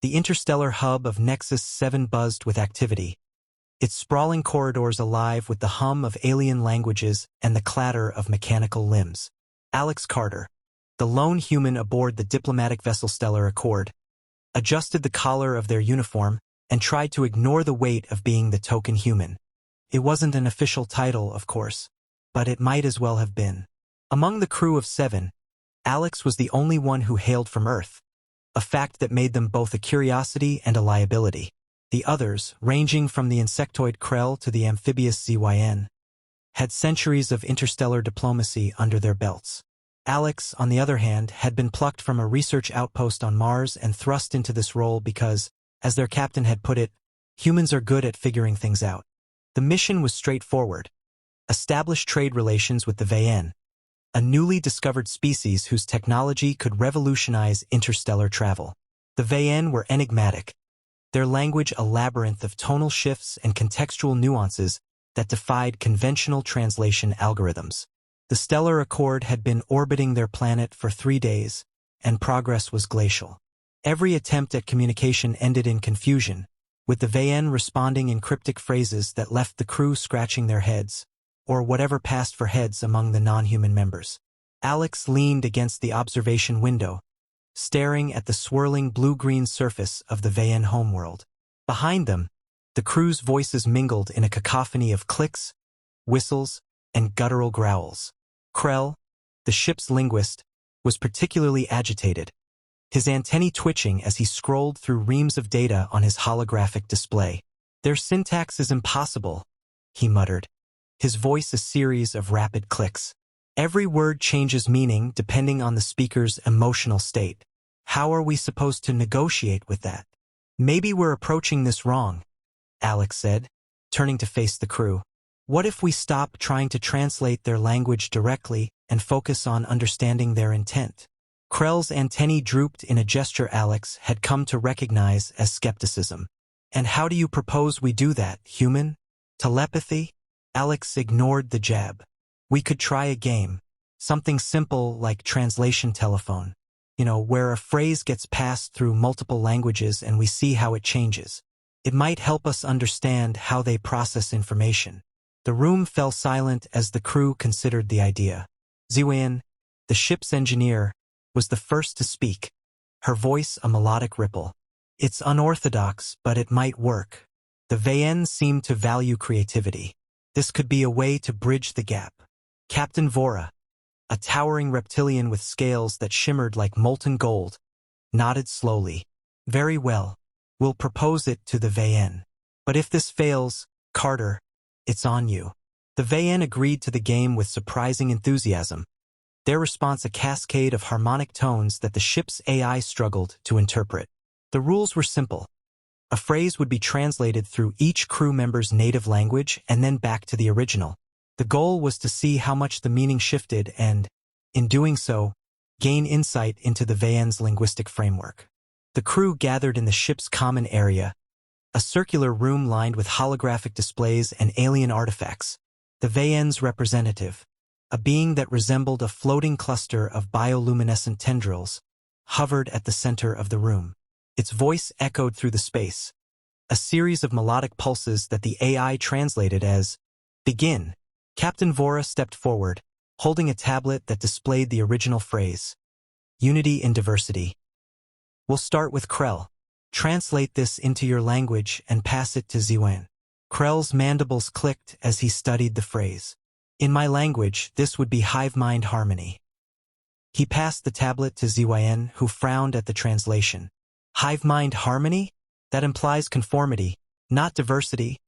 The interstellar hub of Nexus 7 buzzed with activity, its sprawling corridors alive with the hum of alien languages and the clatter of mechanical limbs. Alex Carter, the lone human aboard the diplomatic vessel Stellar Accord, adjusted the collar of their uniform and tried to ignore the weight of being the token human. It wasn't an official title, of course, but it might as well have been. Among the crew of 7, Alex was the only one who hailed from Earth, a fact that made them both a curiosity and a liability. The others, ranging from the insectoid Krell to the amphibious ZYN, had centuries of interstellar diplomacy under their belts. Alex, on the other hand, had been plucked from a research outpost on Mars and thrust into this role because, as their captain had put it, humans are good at figuring things out. The mission was straightforward. Establish trade relations with the VN, a newly discovered species whose technology could revolutionize interstellar travel. The VN were enigmatic, their language a labyrinth of tonal shifts and contextual nuances that defied conventional translation algorithms. The Stellar Accord had been orbiting their planet for 3 days, and progress was glacial. Every attempt at communication ended in confusion, with the VN responding in cryptic phrases that left the crew scratching their heads, or whatever passed for heads among the non-human members. Alex leaned against the observation window, staring at the swirling blue-green surface of the VN homeworld. Behind them, the crew's voices mingled in a cacophony of clicks, whistles, and guttural growls. Krell, the ship's linguist, was particularly agitated, his antennae twitching as he scrolled through reams of data on his holographic display. "Their syntax is impossible," he muttered, his voice a series of rapid clicks. "Every word changes meaning depending on the speaker's emotional state. How are we supposed to negotiate with that?" "Maybe we're approaching this wrong," Alex said, turning to face the crew. "What if we stop trying to translate their language directly and focus on understanding their intent?" Krell's antennae drooped in a gesture Alex had come to recognize as skepticism. "And how do you propose we do that, human? Telepathy?" Alex ignored the jab. "We could try a game. Something simple like translation telephone. Where a phrase gets passed through multiple languages and we see how it changes. It might help us understand how they process information." The room fell silent as the crew considered the idea. Ziwan, the ship's engineer, was the first to speak, her voice a melodic ripple. "It's unorthodox, but it might work. The VN seem to value creativity. This could be a way to bridge the gap." Captain Vora, a towering reptilian with scales that shimmered like molten gold, nodded slowly. "Very well. We'll propose it to the VN. But if this fails, Carter, it's on you." The VN agreed to the game with surprising enthusiasm, their response a cascade of harmonic tones that the ship's AI struggled to interpret. The rules were simple. A phrase would be translated through each crew member's native language and then back to the original. The goal was to see how much the meaning shifted and, in doing so, gain insight into the VN's linguistic framework. The crew gathered in the ship's common area, a circular room lined with holographic displays and alien artifacts. The VN's representative, a being that resembled a floating cluster of bioluminescent tendrils, hovered at the center of the room. Its voice echoed through the space, a series of melodic pulses that the AI translated as, "Begin." Captain Vora stepped forward, holding a tablet that displayed the original phrase, "Unity in diversity." "We'll start with Krell. Translate this into your language and pass it to Ziwan." Krell's mandibles clicked as he studied the phrase. "In my language, this would be hive mind harmony." He passed the tablet to Ziwan, who frowned at the translation. "Hive mind harmony? That implies conformity, not diversity,"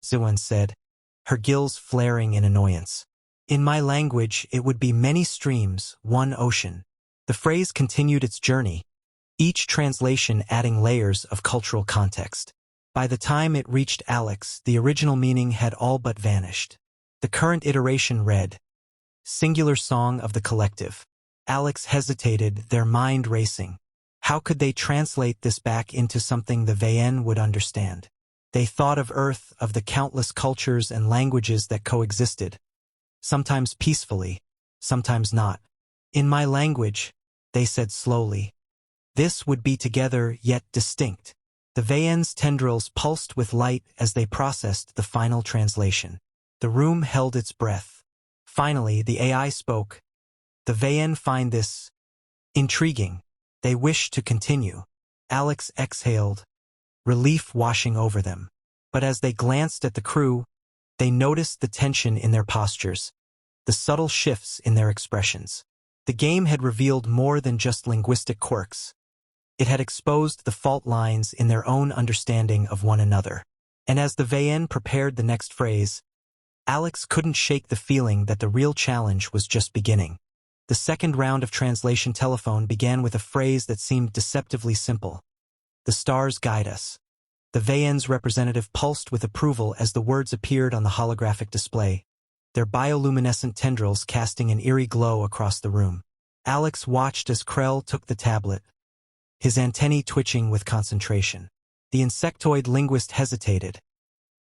Ziwan said, her gills flaring in annoyance. "In my language, it would be many streams, one ocean." The phrase continued its journey, each translation adding layers of cultural context. By the time it reached Alex, the original meaning had all but vanished. The current iteration read, "Singular song of the collective." Alex hesitated, their mind racing. How could they translate this back into something the VN would understand? They thought of Earth, of the countless cultures and languages that coexisted, sometimes peacefully, sometimes not. "In my language," they said slowly, This would be together yet distinct. The Vayen's tendrils pulsed with light as they processed the final translation. The room held its breath. Finally, the AI spoke. The Vayen find this intriguing. They wish to continue. Alex exhaled, relief washing over them. But as they glanced at the crew, they noticed the tension in their postures, the subtle shifts in their expressions. The game had revealed more than just linguistic quirks. It had exposed the fault lines in their own understanding of one another. And as the Vayen prepared the next phrase, Alex couldn't shake the feeling that the real challenge was just beginning. The second round of translation telephone began with a phrase that seemed deceptively simple. The stars guide us. The Vayen's representative pulsed with approval as the words appeared on the holographic display, their bioluminescent tendrils casting an eerie glow across the room. Alex watched as Krell took the tablet, his antennae twitching with concentration. The insectoid linguist hesitated,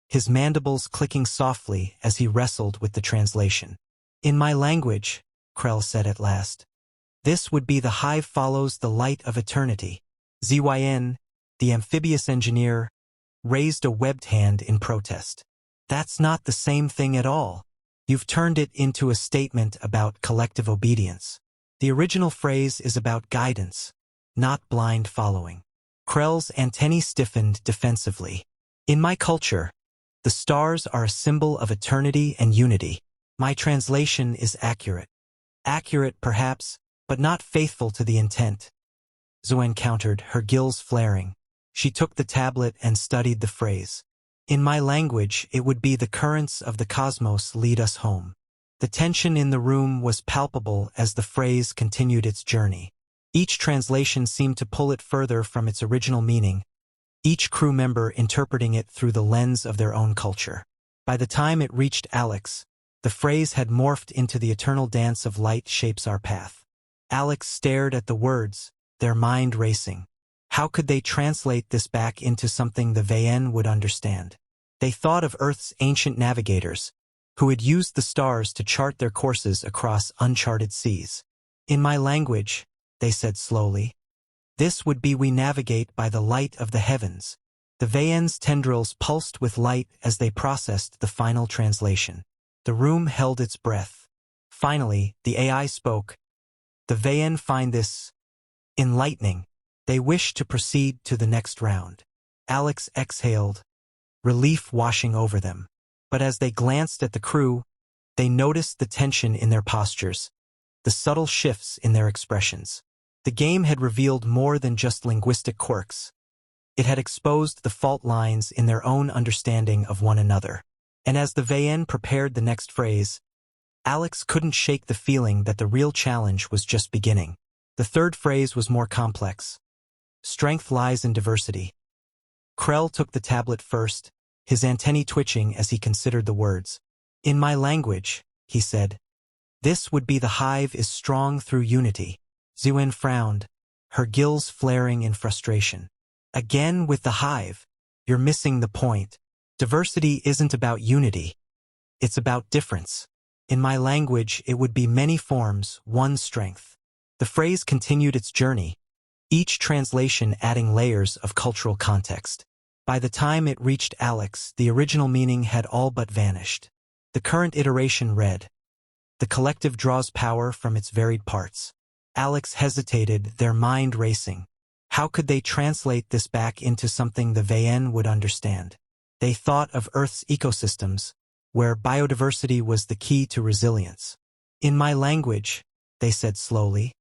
his mandibles clicking softly as he wrestled with the translation. In my language, Krell said at last. This would be the hive follows the light of eternity. ZYN, the amphibious engineer, raised a webbed hand in protest. That's not the same thing at all. You've turned it into a statement about collective obedience. The original phrase is about guidance, not blind following. Krell's antennae stiffened defensively. In my culture, the stars are a symbol of eternity and unity. My translation is accurate. Accurate, perhaps, but not faithful to the intent. Zuen countered, her gills flaring. She took the tablet and studied the phrase. In my language, it would be the currents of the cosmos lead us home. The tension in the room was palpable as the phrase continued its journey. Each translation seemed to pull it further from its original meaning, each crew member interpreting it through the lens of their own culture. By the time it reached Alex, the phrase had morphed into the eternal dance of light shapes our path. Alex stared at the words, their mind racing. How could they translate this back into something the Vayen would understand? They thought of Earth's ancient navigators, who had used the stars to chart their courses across uncharted seas. In my language, they said slowly, this would be we navigate by the light of the heavens. The Vayen's tendrils pulsed with light as they processed the final translation. The room held its breath. Finally, the AI spoke. The Vayen find this enlightening. They wish to proceed to the next round. Alex exhaled, relief washing over them. But as they glanced at the crew, they noticed the tension in their postures, the subtle shifts in their expressions. The game had revealed more than just linguistic quirks. It had exposed the fault lines in their own understanding of one another. And as the Vayen prepared the next phrase, Alex couldn't shake the feeling that the real challenge was just beginning. The third phrase was more complex. Strength lies in diversity. Krell took the tablet first, his antennae twitching as he considered the words. In my language, he said, this would be the hive is strong through unity. Zuen frowned, her gills flaring in frustration. Again with the hive, you're missing the point. Diversity isn't about unity. It's about difference. In my language, it would be many forms, one strength. The phrase continued its journey, each translation adding layers of cultural context. By the time it reached Alex, the original meaning had all but vanished. The current iteration read, the collective draws power from its varied parts. Alex hesitated, their mind racing. How could they translate this back into something the Vayen would understand? They thought of Earth's ecosystems, where biodiversity was the key to resilience. In my language, they said slowly,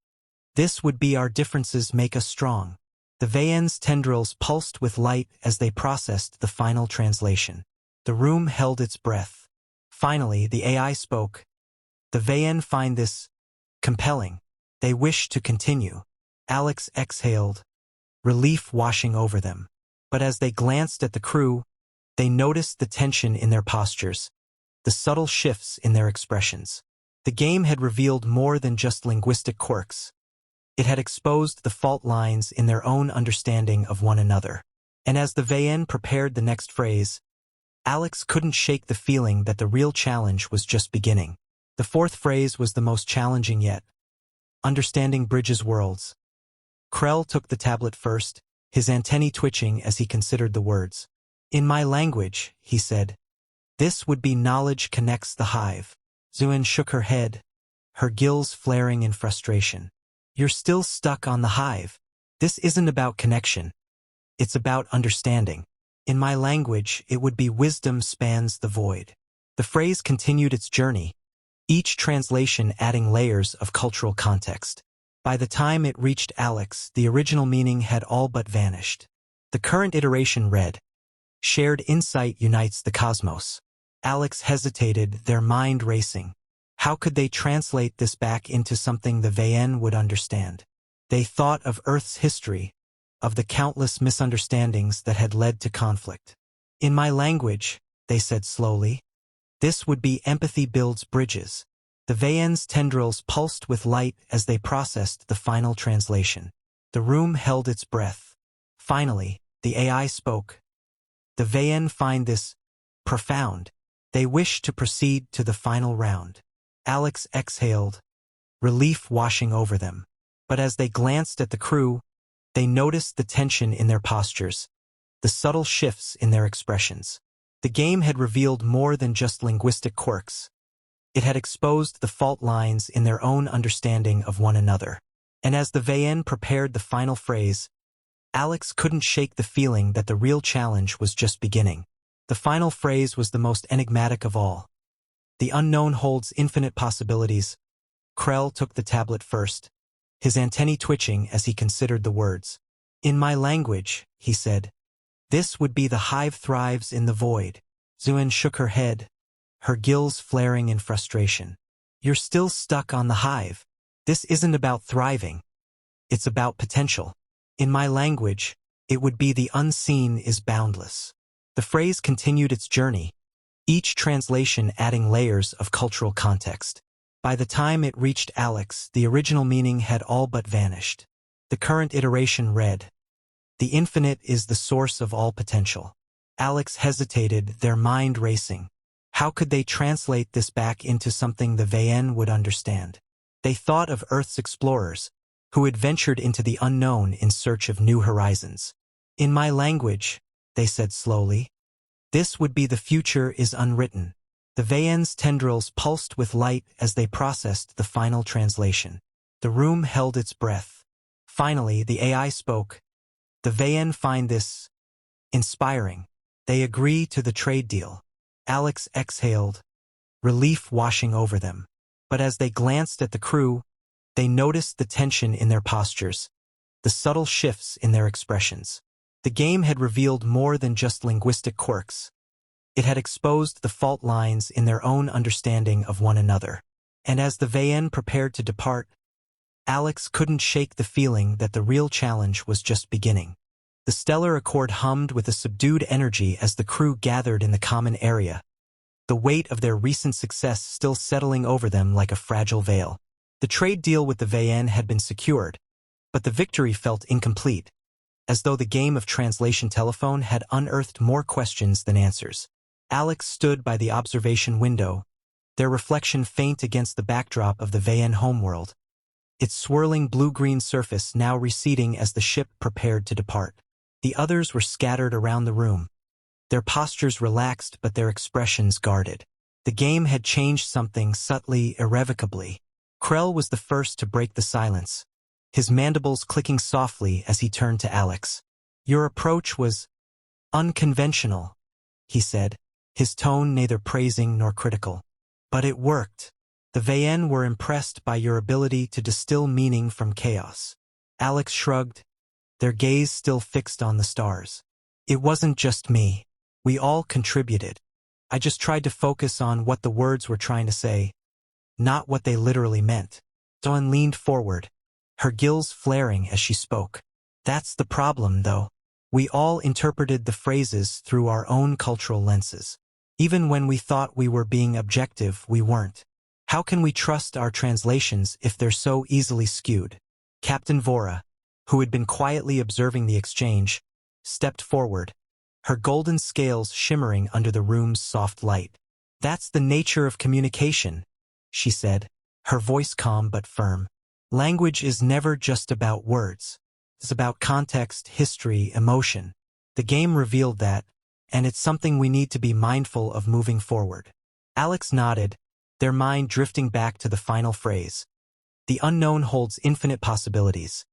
this would be our differences make us strong. The Vayen's tendrils pulsed with light as they processed the final translation. The room held its breath. Finally, the AI spoke. The Vayen find this compelling. They wish to continue. Alex exhaled, relief washing over them. But as they glanced at the crew, they noticed the tension in their postures, the subtle shifts in their expressions. The game had revealed more than just linguistic quirks. It had exposed the fault lines in their own understanding of one another. And as the Vayen prepared the next phrase, Alex couldn't shake the feeling that the real challenge was just beginning. The fourth phrase was the most challenging yet. Understanding bridges worlds. Krell took the tablet first, his antennae twitching as he considered the words. In my language, he said, this would be knowledge connects the hive. Zuen shook her head, her gills flaring in frustration. You're still stuck on the hive. This isn't about connection. It's about understanding. In my language, it would be wisdom spans the void. The phrase continued its journey, each translation adding layers of cultural context. By the time it reached Alex, the original meaning had all but vanished. The current iteration read, shared insight unites the cosmos. Alex hesitated, their mind racing. How could they translate this back into something the VN would understand? They thought of Earth's history, of the countless misunderstandings that had led to conflict. In my language, they said slowly, this would be empathy builds bridges. The VN's tendrils pulsed with light as they processed the final translation. The room held its breath. Finally, the AI spoke. The VN find this profound. They wish to proceed to the final round. Alex exhaled, relief washing over them. But as they glanced at the crew, they noticed the tension in their postures, the subtle shifts in their expressions. The game had revealed more than just linguistic quirks. It had exposed the fault lines in their own understanding of one another. And as the VN prepared the final phrase, Alex couldn't shake the feeling that the real challenge was just beginning. The final phrase was the most enigmatic of all. The unknown holds infinite possibilities. Krell took the tablet first, his antennae twitching as he considered the words. In my language, he said, this would be the hive thrives in the void. Zuen shook her head, her gills flaring in frustration. You're still stuck on the hive. This isn't about thriving. It's about potential. In my language, it would be the unseen is boundless. The phrase continued its journey, each translation adding layers of cultural context. By the time it reached Alex, the original meaning had all but vanished. The current iteration read, the infinite is the source of all potential. Alex hesitated, their mind racing. How could they translate this back into something the VN would understand? They thought of Earth's explorers, who had ventured into the unknown in search of new horizons. In my language, they said slowly, this would be the future is unwritten. The VN's tendrils pulsed with light as they processed the final translation. The room held its breath. Finally, the AI spoke. The VN find this inspiring. They agree to the trade deal. Alex exhaled, relief washing over them. But as they glanced at the crew, they noticed the tension in their postures, the subtle shifts in their expressions. The game had revealed more than just linguistic quirks. It had exposed the fault lines in their own understanding of one another. And as the VN prepared to depart, Alex couldn't shake the feeling that the real challenge was just beginning. The stellar accord hummed with a subdued energy as the crew gathered in the common area, the weight of their recent success still settling over them like a fragile veil. The trade deal with the VN had been secured, but the victory felt incomplete, as though the game of translation telephone had unearthed more questions than answers. Alex stood by the observation window, their reflection faint against the backdrop of the VN homeworld, its swirling blue-green surface now receding as the ship prepared to depart. The others were scattered around the room, their postures relaxed but their expressions guarded. The game had changed something subtly, irrevocably. Krell was the first to break the silence, his mandibles clicking softly as he turned to Alex. Your approach was unconventional, he said, his tone neither praising nor critical. But it worked. The VN were impressed by your ability to distill meaning from chaos. Alex shrugged, their gaze still fixed on the stars. It wasn't just me. We all contributed. I just tried to focus on what the words were trying to say, not what they literally meant. Dawn leaned forward, her gills flaring as she spoke. That's the problem, though. We all interpreted the phrases through our own cultural lenses. Even when we thought we were being objective, we weren't. How can we trust our translations if they're so easily skewed? Captain Vora, who had been quietly observing the exchange, stepped forward, her golden scales shimmering under the room's soft light. That's the nature of communication, she said, her voice calm but firm. Language is never just about words. It's about context, history, emotion. The game revealed that, and it's something we need to be mindful of moving forward. Alex nodded, their mind drifting back to the final phrase. The unknown holds infinite possibilities.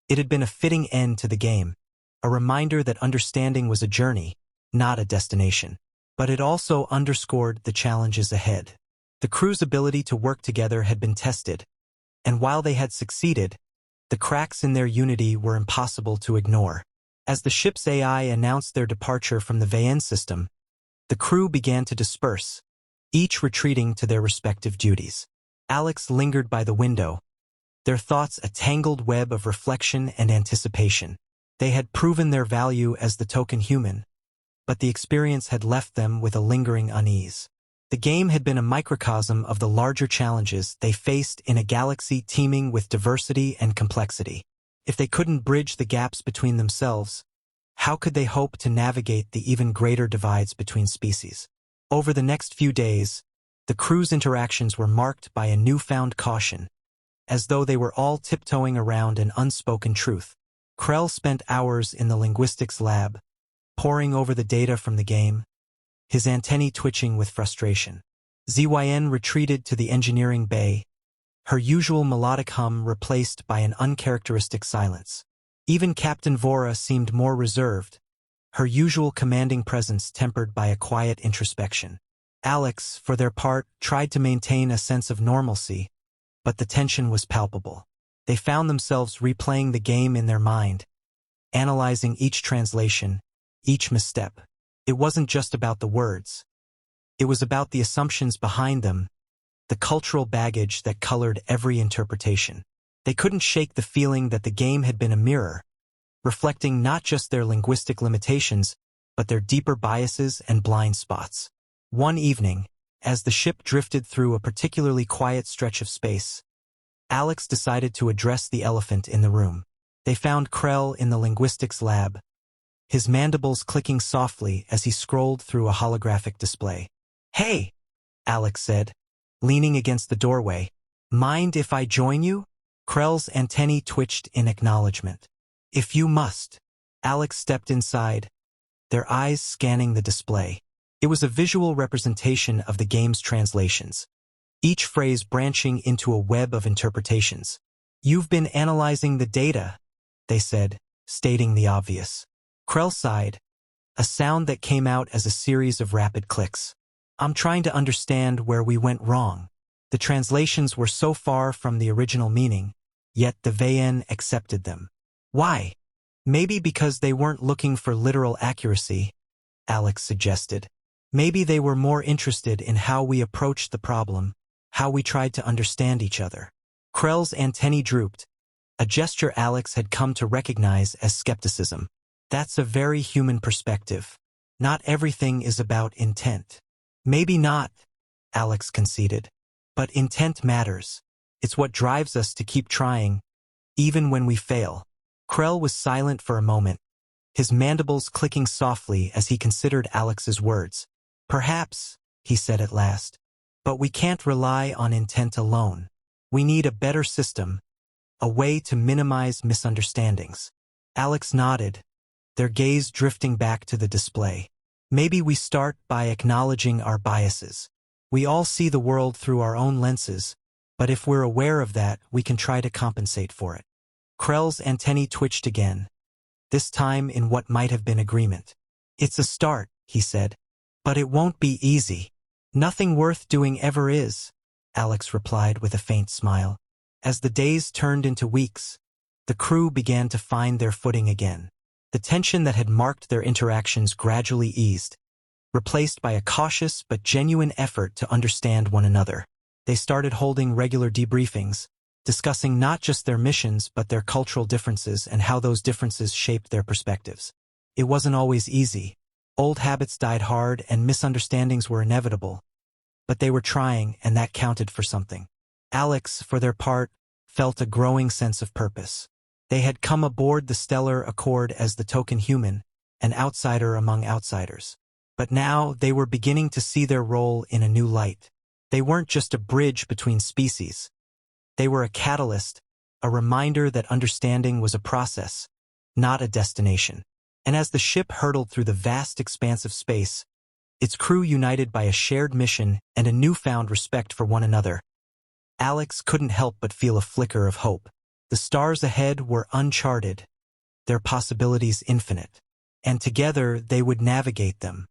It had been a fitting end to the game, a reminder that understanding was a journey, not a destination. But it also underscored the challenges ahead. The crew's ability to work together had been tested, and while they had succeeded, the cracks in their unity were impossible to ignore. As the ship's AI announced their departure from the VN system, the crew began to disperse, each retreating to their respective duties. Alex lingered by the window, their thoughts a tangled web of reflection and anticipation. They had proven their value as the token human, but the experience had left them with a lingering unease. The game had been a microcosm of the larger challenges they faced in a galaxy teeming with diversity and complexity. If they couldn't bridge the gaps between themselves, how could they hope to navigate the even greater divides between species? Over the next few days, the crew's interactions were marked by a newfound caution, as though they were all tiptoeing around an unspoken truth. Krell spent hours in the linguistics lab, poring over the data from the game, his antennae twitching with frustration. ZYN retreated to the engineering bay, her usual melodic hum replaced by an uncharacteristic silence. Even Captain Vora seemed more reserved, her usual commanding presence tempered by a quiet introspection. Alex, for their part, tried to maintain a sense of normalcy, but the tension was palpable. They found themselves replaying the game in their mind, analyzing each translation, each misstep. It wasn't just about the words. It was about the assumptions behind them, the cultural baggage that colored every interpretation. They couldn't shake the feeling that the game had been a mirror, reflecting not just their linguistic limitations, but their deeper biases and blind spots. One evening, as the ship drifted through a particularly quiet stretch of space, Alex decided to address the elephant in the room. They found Krell in the linguistics lab, his mandibles clicking softly as he scrolled through a holographic display. "Hey," Alex said, leaning against the doorway. "Mind if I join you?" Krell's antennae twitched in acknowledgement. "If you must." Alex stepped inside, their eyes scanning the display. It was a visual representation of the game's translations, each phrase branching into a web of interpretations. "You've been analyzing the data," they said, stating the obvious. Krell sighed, a sound that came out as a series of rapid clicks. "I'm trying to understand where we went wrong." The translations were so far from the original meaning, yet the VN accepted them. Why? Maybe because they weren't looking for literal accuracy, Alex suggested. Maybe they were more interested in how we approached the problem, how we tried to understand each other. Krell's antennae drooped, a gesture Alex had come to recognize as skepticism. That's a very human perspective. Not everything is about intent. Maybe not, Alex conceded. But intent matters. It's what drives us to keep trying, even when we fail. Krell was silent for a moment, his mandibles clicking softly as he considered Alex's words. "Perhaps," he said at last, "but we can't rely on intent alone. We need a better system, a way to minimize misunderstandings." Alex nodded, their gaze drifting back to the display. "Maybe we start by acknowledging our biases. We all see the world through our own lenses, but if we're aware of that, we can try to compensate for it." Krell's antennae twitched again, this time in what might have been agreement. "It's a start," he said, "but it won't be easy." "Nothing worth doing ever is," Alex replied with a faint smile. As the days turned into weeks, the crew began to find their footing again. The tension that had marked their interactions gradually eased, replaced by a cautious but genuine effort to understand one another. They started holding regular debriefings, discussing not just their missions but their cultural differences and how those differences shaped their perspectives. It wasn't always easy. Old habits died hard and misunderstandings were inevitable. But they were trying, and that counted for something. Alex, for their part, felt a growing sense of purpose. They had come aboard the Stellar Accord as the token human, an outsider among outsiders. But now they were beginning to see their role in a new light. They weren't just a bridge between species. They were a catalyst, a reminder that understanding was a process, not a destination. And as the ship hurtled through the vast expanse of space, its crew united by a shared mission and a newfound respect for one another, Alex couldn't help but feel a flicker of hope. The stars ahead were uncharted, their possibilities infinite, and together they would navigate them,